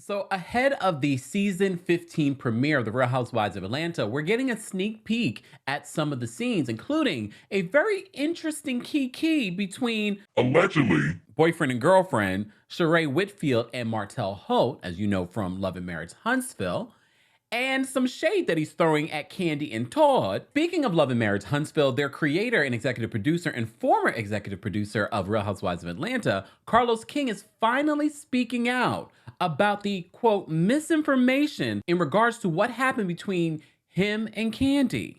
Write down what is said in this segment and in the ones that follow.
So ahead of the season 15 premiere of The Real Housewives of Atlanta, we're getting a sneak peek at some of the scenes, including a very interesting key between allegedly boyfriend and girlfriend Sheree Whitfield and Martell Holt, as you know from Love and Marriage Huntsville, and some shade that he's throwing at Kandi and Todd. Speaking of Love and Marriage Huntsville, their creator and executive producer and former executive producer of Real Housewives of Atlanta, Carlos King, is finally speaking out about the, quote, misinformation in regards to what happened between him and Kandi.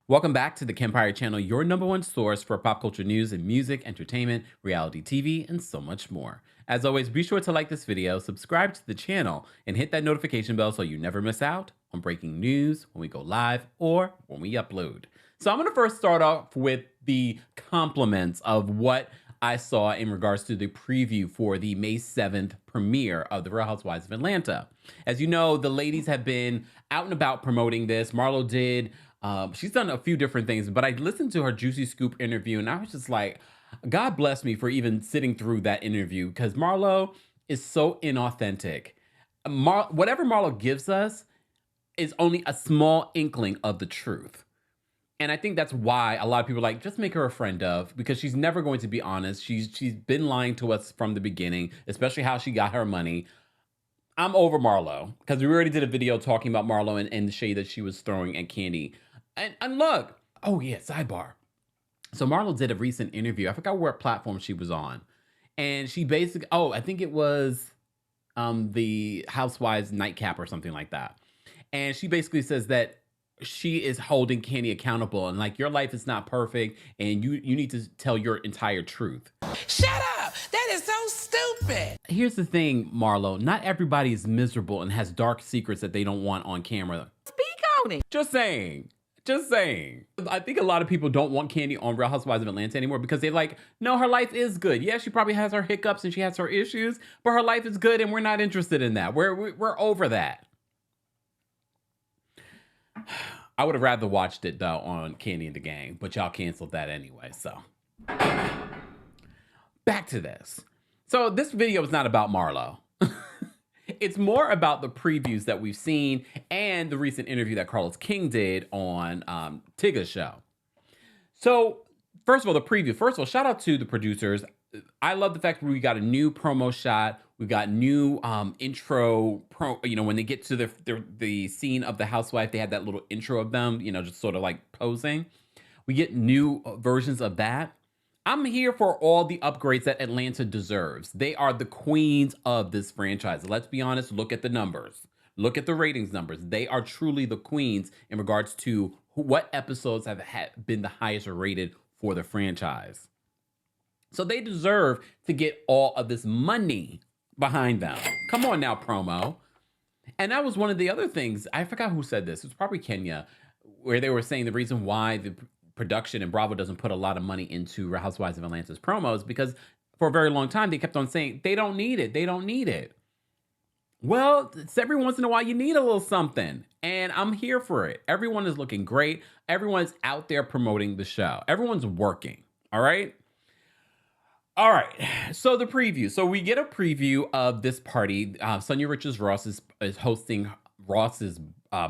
Welcome back to the Kempire channel, your #1 source for pop culture news and music, entertainment, reality TV, and so much more. As always, be sure to like this video, subscribe to the channel, and hit that notification bell so you never miss out on breaking news when we go live or when we upload. So I'm gonna first start off with the compliments of what I saw in regards to the preview for the May 7th premiere of The Real Housewives of Atlanta. As you know, the ladies have been out and about promoting this. Marlo did. She's done a few different things, but I listened to her Juicy Scoop interview and I was just like, God bless me for even sitting through that interview, because Marlo is so inauthentic. Whatever Marlo gives us is only a small inkling of the truth. And I think that's why a lot of people are like, just make her a friend of, because she's never going to be honest. She's been lying to us from the beginning, especially how she got her money. I'm over Marlo, because we already did a video talking about Marlo and the shade that she was throwing at Kandi. And look, oh yeah, sidebar. So Marlo did a recent interview. I forgot what platform she was on. And she basically, I think it was the Housewives Nightcap or something like that. And she basically says that she is holding Kandi accountable and like, your life is not perfect and you need to tell your entire truth. Shut up! That is so stupid! Here's the thing, Marlo. Not everybody is miserable and has dark secrets that they don't want on camera. Speak on it! Just saying. Just saying. I think a lot of people don't want Kandi on Real Housewives of Atlanta anymore because they're like, no, her life is good. Yeah, she probably has her hiccups and she has her issues, but her life is good and we're not interested in that. We're over that. I would have rather watched it though on Kandi and the Gang, but y'all canceled that anyway, so. Back to this. So this video is not about Marlo. It's more about the previews that we've seen and the recent interview that Carlos King did on Tigga's show. So first of all, the preview. First of all, shout out to the producers. I love the fact that we got a new promo shot. We got new intro, when they get to the scene of the housewife, they had that little intro of them, just sort of like posing. We get new versions of that. I'm here for all the upgrades that Atlanta deserves. They are the queens of this franchise. Let's be honest, look at the numbers. Look at the ratings numbers. They are truly the queens in regards to what episodes have been the highest rated for the franchise. So they deserve to get all of this money behind them. Come on now, promo. And that was one of the other things. I forgot who said this. It was probably Kenya, where they were saying the reason why the production and Bravo doesn't put a lot of money into Real Housewives of Atlanta's promos, because for a very long time they kept on saying they don't need it. They don't need it. Well, it's every once in a while you need a little something, and I'm here for it. Everyone is looking great. Everyone's out there promoting the show. Everyone's working. All right. All right, so the preview. So we get a preview of this party. Sanya Richards-Ross is hosting Ross's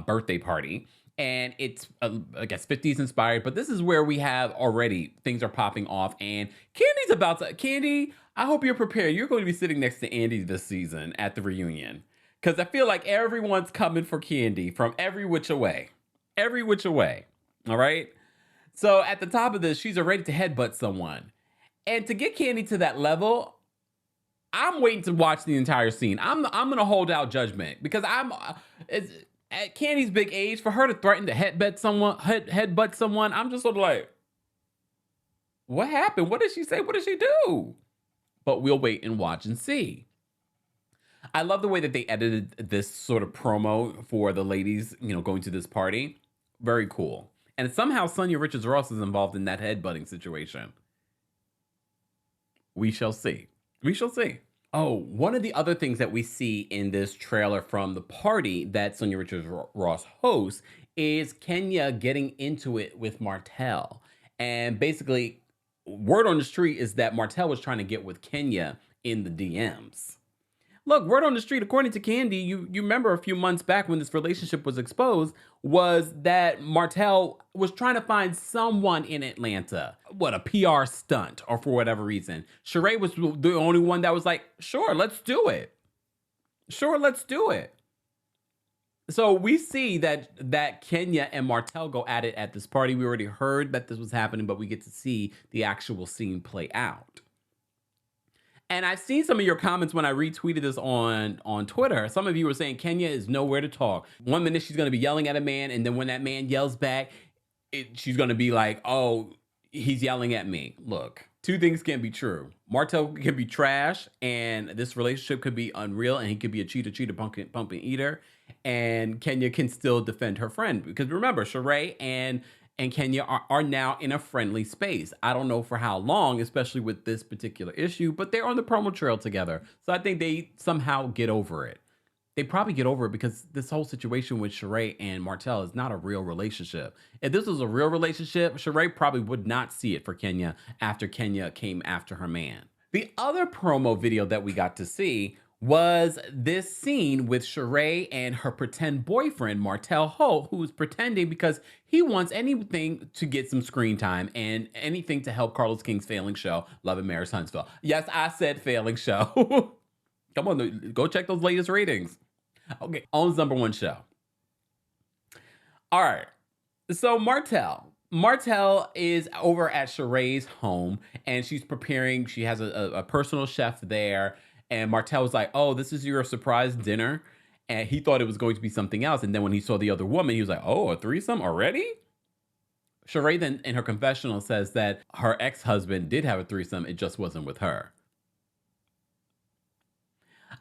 birthday party, and it's, I guess, 50s inspired. But this is where we have already things are popping off, and Kandi's about to. Kandi, I hope you're prepared. You're going to be sitting next to Andy this season at the reunion, because I feel like everyone's coming for Kandi from every which way. Every which way. All right. So at the top of this, she's ready to headbutt someone. And to get Kandi to that level, I'm waiting to watch the entire scene. I'm gonna hold out judgment, because at Kandi's big age, for her to threaten to headbutt someone, I'm just sort of like, what happened? What did she say? What did she do? But we'll wait and watch and see. I love the way that they edited this sort of promo for the ladies, going to this party. Very cool. And somehow Sanya Richards-Ross is involved in that headbutting situation. We shall see. We shall see. Oh, one of the other things that we see in this trailer from the party that Sanya Richards-Ross hosts is Kenya getting into it with Martell. And basically, word on the street is that Martell was trying to get with Kenya in the DMs. Look, word on the street, according to Kandi, you remember a few months back when this relationship was exposed, was that Martell was trying to find someone in Atlanta. What, a PR stunt, or for whatever reason. Sheree was the only one that was like, sure, let's do it. Sure, let's do it. So we see that Kenya and Martell go at it at this party. We already heard that this was happening, but we get to see the actual scene play out. And I've seen some of your comments when I retweeted this on Twitter. Some of you were saying Kenya is nowhere to talk. One minute she's going to be yelling at a man, and then when that man yells back, she's going to be like, oh, he's yelling at me. Look, two things can be true. Martell can be trash, and this relationship could be unreal, and he could be a cheater, pumping eater. And Kenya can still defend her friend. Because remember, Sheree and Kenya are now in a friendly space. I don't know for how long, especially with this particular issue, but they're on the promo trail together. So I think they somehow get over it. They probably get over it because this whole situation with Sheree and Martell is not a real relationship. If this was a real relationship, Sheree probably would not see it for Kenya after Kenya came after her man. The other promo video that we got to see was this scene with Sheree and her pretend boyfriend, Martell Holt, who's pretending because he wants anything to get some screen time and anything to help Carlos King's failing show, Love and Marriage Huntsville. Yes, I said failing show. Come on, go check those latest ratings. Okay, owns #1 show. All right, so Martell is over at Sheree's home, and she's preparing. She has a personal chef there. And Martell was like, oh, this is your surprise dinner. And he thought it was going to be something else. And then when he saw the other woman, he was like, oh, a threesome already? Sheree then in her confessional says that her ex-husband did have a threesome. It just wasn't with her.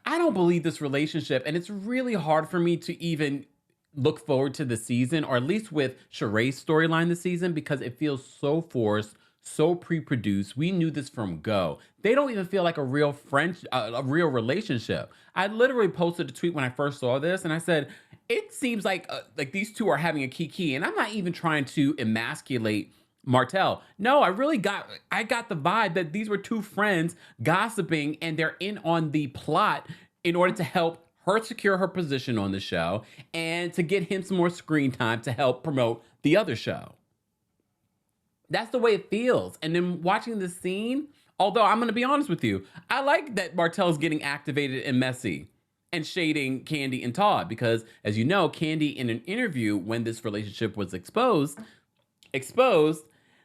I don't believe this relationship. And it's really hard for me to even look forward to the season, or at least with Sheree's storyline this season, because it feels so forced, so pre-produced. We knew this from go. They don't even feel like a real a real relationship. I literally posted a tweet when I first saw this, and I said, it seems like these two are having a kiki, and I'm not even trying to emasculate Martell. No, I got the vibe that these were two friends gossiping, and they're in on the plot in order to help her secure her position on the show and to get him some more screen time to help promote the other show. That's the way it feels. And then watching this scene, although I'm going to be honest with you, I like that Martell's getting activated and messy and shading Kandi and Todd, because as you know, Kandi in an interview when this relationship was exposed,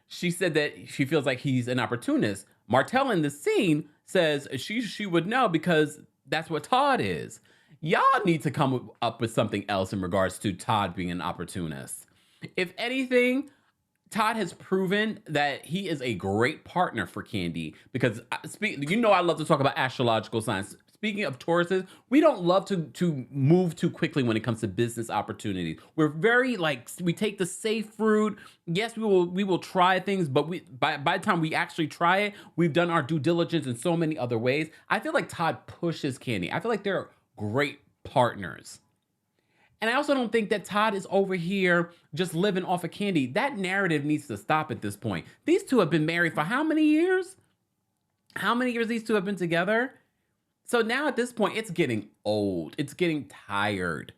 she said that she feels like he's an opportunist. Martell in the scene says she would know because that's what Todd is. Y'all need to come up with something else in regards to Todd being an opportunist. If anything, Todd has proven that he is a great partner for Kandi, because I love to talk about astrological signs. Speaking of Tauruses, we don't love to move too quickly when it comes to business opportunities. We're very we take the safe route. Yes, we will try things, but by the time we actually try it, we've done our due diligence in so many other ways. I feel like Todd pushes Kandi. I feel like they're great partners. And I also don't think that Todd is over here just living off of Kandi. That narrative needs to stop at this point. These two have been married for how many years? How many years these two have been together? So now at this point, it's getting old. It's getting tired.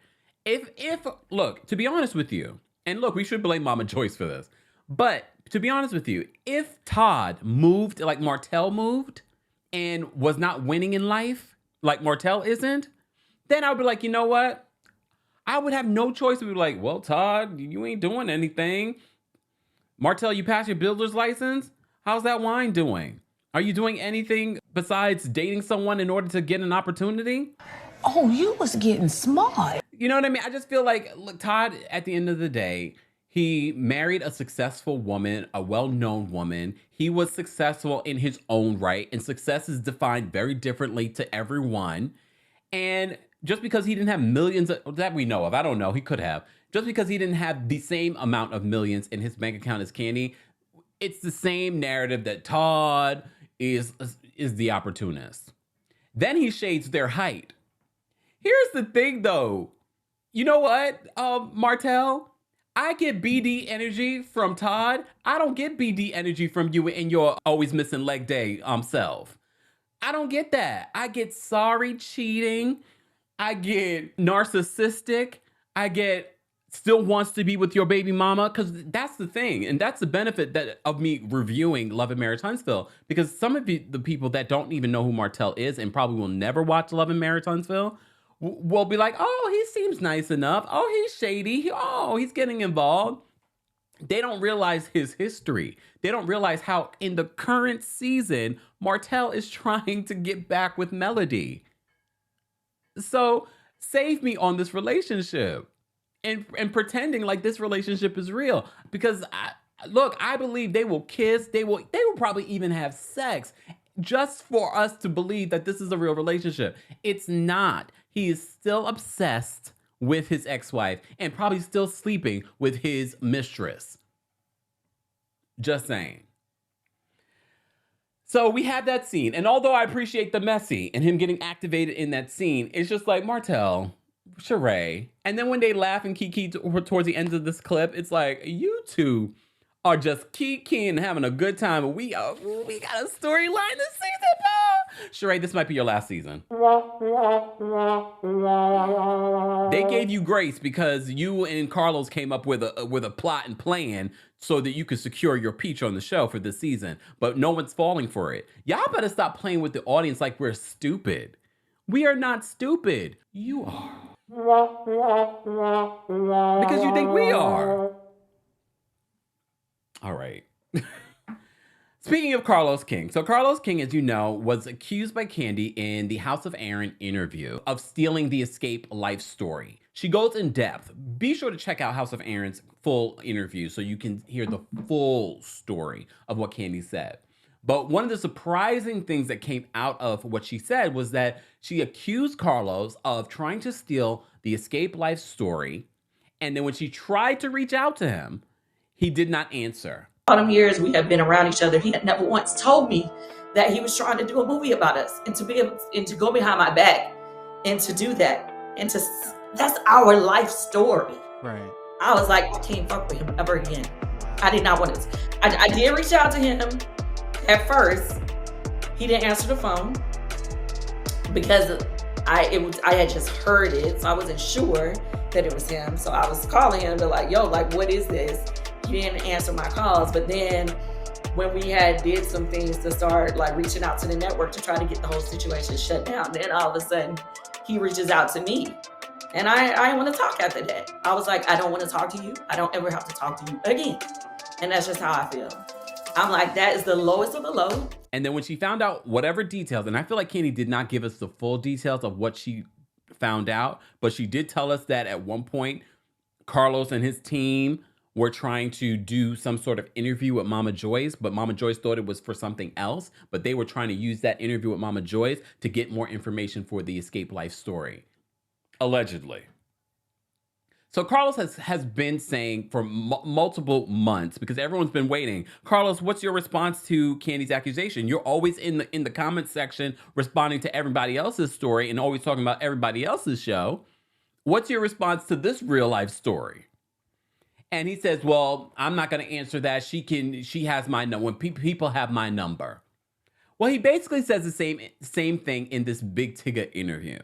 Look, to be honest with you, and look, we should blame Mama Joyce for this, but to be honest with you, if Todd moved like Martell moved and was not winning in life like Martell isn't, then I would be like, you know what? I would have no choice to be like, well, Todd, you ain't doing anything. Martell, you passed your builder's license? How's that wine doing? Are you doing anything besides dating someone in order to get an opportunity? Oh, you was getting smart. You know what I mean? I just feel like, look, Todd, at the end of the day, he married a successful woman, a well-known woman. He was successful in his own right, and success is defined very differently to everyone. And just because he didn't have millions that we know of, I don't know, he could have. Just because he didn't have the same amount of millions in his bank account as Kandi, it's the same narrative that Todd is the opportunist. Then he shades their height. Here's the thing though. You know what, Martell? I get BD energy from Todd. I don't get BD energy from you and your always missing leg day self. I don't get that. I get sorry cheating. I get narcissistic. I get still wants to be with your baby mama, because that's the thing. And that's the benefit of me reviewing Love and Marriage Huntsville, because some of the people that don't even know who Martell is and probably will never watch Love and Marriage Huntsville will be like, oh, he seems nice enough. Oh, he's shady. He's getting involved. They don't realize his history. They don't realize how in the current season, Martell is trying to get back with Melody. So save me on this relationship and pretending like this relationship is real. Because I believe they will kiss. They will probably even have sex just for us to believe that this is a real relationship. It's not. He is still obsessed with his ex-wife and probably still sleeping with his mistress. Just saying. So we have that scene. And although I appreciate the messy and him getting activated in that scene, it's just like Martell, Sheree. And then when they laugh and kiki towards the end of this clip, it's like, you two are just kikiing and having a good time. We got a storyline this season, bro. Sheree, this might be your last season. They gave you grace because you and Carlos came up with a plot and plan so that you could secure your peach on the show for this season. But no one's falling for it. Y'all better stop playing with the audience like we're stupid. We are not stupid. You are. Because you think we are. All right. Speaking of Carlos King. So Carlos King, as you know, was accused by Kandi in the House of Aaron interview of stealing the Xscape life story. She goes in depth. Be sure to check out House of Aaron's full interview so you can hear the full story of what Kandi said. But one of the surprising things that came out of what she said was that she accused Carlos of trying to steal the Xscape life story. And then when she tried to reach out to him, he did not answer. All them years we have been around each other, he had never once told me that he was trying to do a movie about us, and to be able and to go behind my back and to do that, and to that's our life story. Right. I was like, I can't fuck with him ever again. I did not want to. I did reach out to him at first. He didn't answer the phone because I had just heard it, so I wasn't sure that it was him. So I was calling him and be like, yo, like, what is this? He didn't answer my calls. But then when we did some things to start like reaching out to the network to try to get the whole situation shut down, then all of a sudden he reaches out to me. And I didn't want to talk after that. I was like, I don't want to talk to you. I don't ever have to talk to you again. And that's just how I feel. I'm like, that is the lowest of the low. And then when she found out whatever details, and I feel like Kandi did not give us the full details of what she found out, but she did tell us that at one point, Carlos and his team were trying to do some sort of interview with Mama Joyce, but Mama Joyce thought it was for something else, but they were trying to use that interview with Mama Joyce to get more information for the Xscape life story. Allegedly. So Carlos has been saying for multiple months, because everyone's been waiting, Carlos, what's your response to Kandi's accusation? You're always in the comment section responding to everybody else's story and always talking about everybody else's show. What's your response to this real life story? And he says, well, I'm not going to answer that. She has my number. When people have my number. Well, he basically says the same thing in this Big Tigger interview.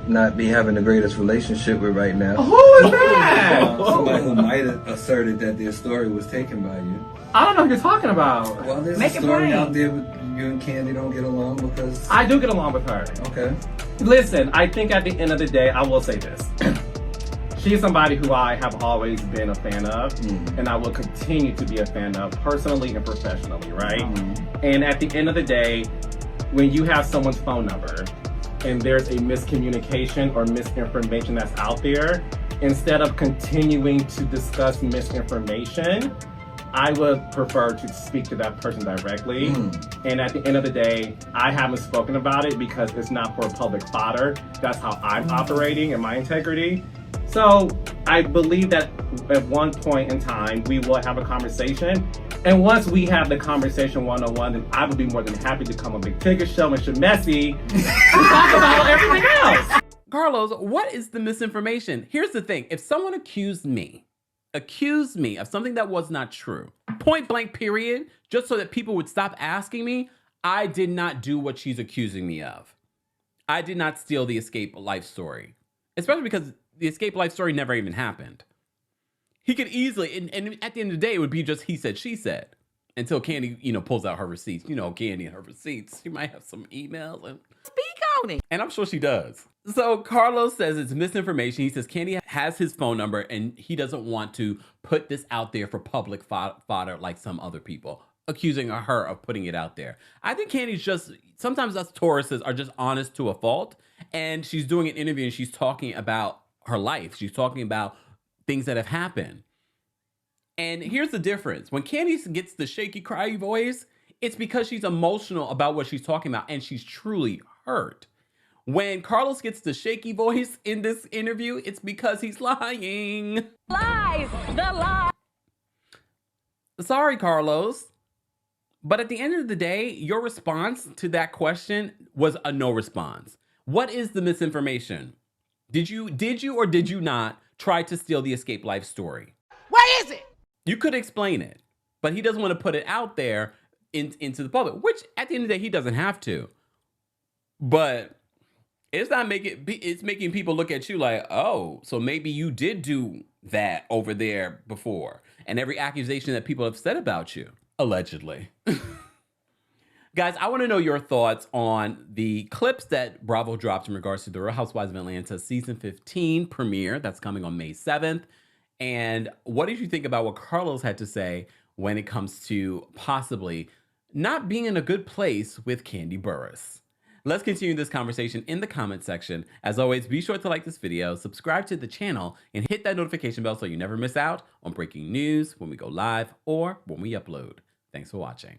Not be having the greatest relationship with right now. Who is that? Somebody who might have asserted that their story was taken by you. I don't know what you're talking about. Well, there's Make a it story plain. out there with you and Kandi don't get along because... I do get along with her. Okay. Listen, I think at the end of the day, I will say this. She's somebody who I have always been a fan of, and I will continue to be a fan of, personally and professionally, right? And at the end of the day, when you have someone's phone number, and there's a miscommunication or misinformation that's out there, instead of continuing to discuss misinformation, I would prefer to speak to that person directly. And at the end of the day, I haven't spoken about it because it's not for public fodder. That's how I'm operating and my integrity. So I believe that at one point in time, we will have a conversation. And once we have the conversation one-on-one, then I would be more than happy to come on Big Tigger Show and Shamessi and talk about everything else. Carlos, what is the misinformation? Here's the thing. If someone accused me accused me of something that was not true. Point blank, period. Just so that people would stop asking me, I did not do what she's accusing me of. I did not steal the Xscape life story. Especially because the Xscape life story never even happened. He could easily, and at the end of the day, it would be just he said, she said. Until Kandi, pulls out her receipts. Kandi and her receipts. She might have some emails and Speak on it. And I'm sure she does. So Carlos says it's misinformation. He says Kandi has his phone number and he doesn't want to put this out there for public fodder like some other people, accusing her of putting it out there. I think Kandi's just, sometimes us Tauruses are just honest to a fault. And she's doing an interview and she's talking about her life. She's talking about things that have happened. And here's the difference. When Kandi gets the shaky cry voice, it's because she's emotional about what she's talking about and she's truly hurt. When Carlos gets the shaky voice in this interview, it's because he's lying. Lies, the lie. Sorry, Carlos. But at the end of the day, your response to that question was a no response. What is the misinformation? Did you or did you not try to steal the Xscape life story? Where is it? You could explain it, but he doesn't want to put it out there into the public, which at the end of the day, he doesn't have to. But it's making people look at you like, oh, so maybe you did do that over there before. And every accusation that people have said about you, allegedly. Guys, I want to know your thoughts on the clips that Bravo dropped in regards to the Real Housewives of Atlanta season 15 premiere that's coming on May 7th. And what did you think about what Carlos had to say when it comes to possibly not being in a good place with Kandi Burruss? Let's continue this conversation in the comment section. As always, be sure to like this video, subscribe to the channel, and hit that notification bell so you never miss out on breaking news when we go live or when we upload. Thanks for watching.